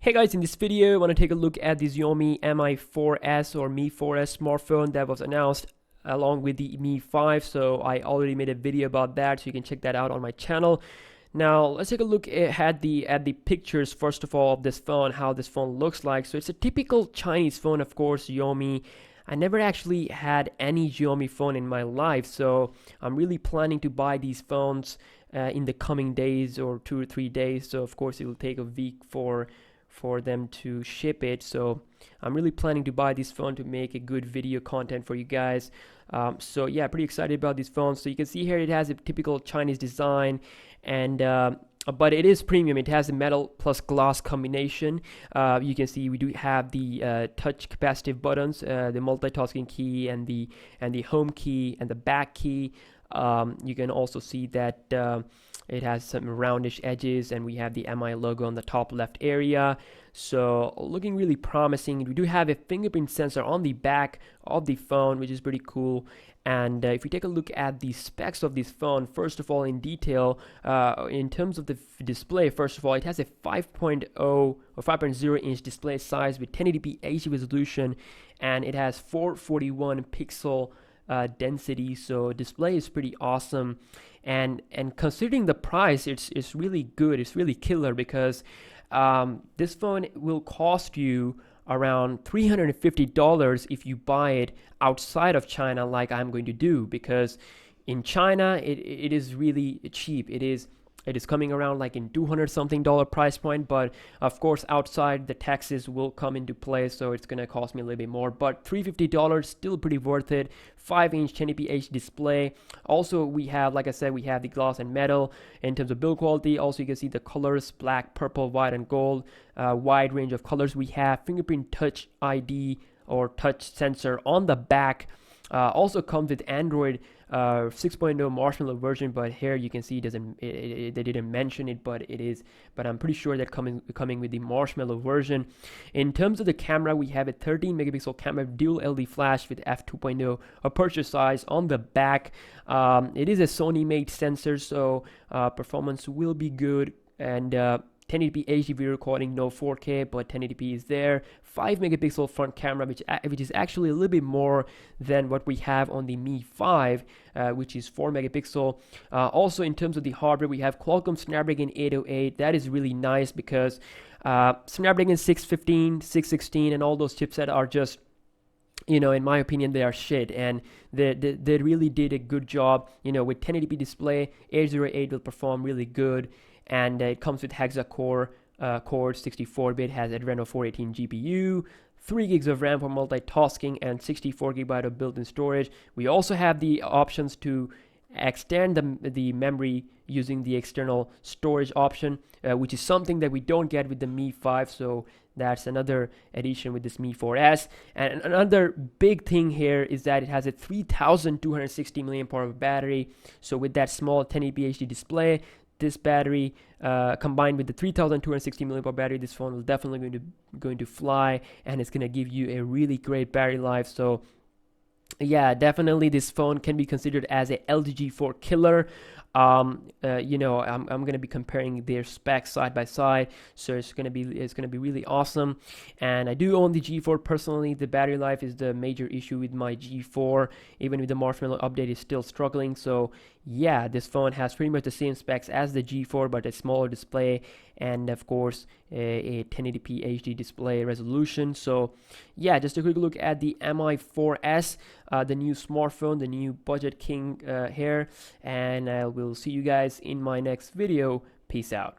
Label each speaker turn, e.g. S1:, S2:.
S1: Hey guys, in this video I want to take a look at the Xiaomi Mi 4S or Mi 4S smartphone that was announced along with the Mi 5. So I already made a video about that, so you can check that out on my channel. Now let's take a look at the pictures first of all of this phone, how this phone looks like. So it's a typical Chinese phone, of course, Xiaomi. I never actually had any Xiaomi phone in my life, so I'm really planning to buy these phones in the coming days or 2 or 3 days. So of course it will take a week for them to ship it, so I'm really planning to buy this phone to make a good video content for you guys. So yeah, pretty excited about this phone. So you can see here it has a typical Chinese design, and but it is premium. It has a metal plus glass combination. You can see we do have the touch capacitive buttons, the multitasking key, and the home key and the back key. You can also see that it has some roundish edges, and we have the Mi logo on the top left area. So looking really promising. We do have a fingerprint sensor on the back of the phone, which is pretty cool. And if we take a look at the specs of this phone, first of all, in detail, in terms of the display, first of all, it has a 5.0 or 5.0 inch display size with 1080p HD resolution, and it has 441 pixel density. So display is pretty awesome, and considering the price, it's really good. It's really killer, because this phone will cost you around $350 if you buy it outside of China, like I'm going to do, because in China it is really cheap. It is coming around like in $200 something price point, but of course outside the taxes will come into play, so it's gonna cost me a little bit more. But $350 still pretty worth it. 5-inch 1080p HD display. Also we have, like I said, we have the glass and metal in terms of build quality. Also you can see the colors: black, purple, white, and gold. Wide range of colors. We have fingerprint touch ID or touch sensor on the back. Also comes with Android 6.0 Marshmallow version, but here you can see they didn't mention it, but it is. But I'm pretty sure that coming with the Marshmallow version. In terms of the camera, we have a 13 megapixel camera, dual LED flash with f2.0 aperture size on the back. It is a Sony made sensor, so performance will be good, and 1080p HD video recording, no 4K, but 1080p is there. 5 megapixel front camera, which is actually a little bit more than what we have on the Mi 5, which is 4 megapixel. Also, in terms of the hardware, we have Qualcomm Snapdragon 808. That is really nice, because Snapdragon 615, 616, and all those chipsets are just, you know, in my opinion, they are shit, and they really did a good job. You know, with 1080p display, 808 will perform really good, and it comes with hexa-core core 64-bit, has Adreno 418 GPU, 3 gigs of RAM for multitasking, and 64 gigabyte of built-in storage. We also have the options to extend the memory using the external storage option, which is something that we don't get with the Mi 5, so that's another addition with this Mi 4S. And another big thing here is that it has a 3260 mAh battery. So with that small 1080p HD display, this battery combined with the 3260 mAh battery, this phone is definitely going to fly, and it's going to give you a really great battery life. So yeah, definitely this phone can be considered as a LG G4 killer. You know, I'm going to be comparing their specs side by side, so it's going to be really awesome. And I do own the G4 personally. The battery life is the major issue with my G4. Even with the Marshmallow update, is still struggling. So yeah, this phone has pretty much the same specs as the G4, but a smaller display, and of course a 1080p HD display resolution. So yeah, just a quick look at the Mi 4S, the new smartphone, the new budget king here, and I will see you guys in my next video. Peace out.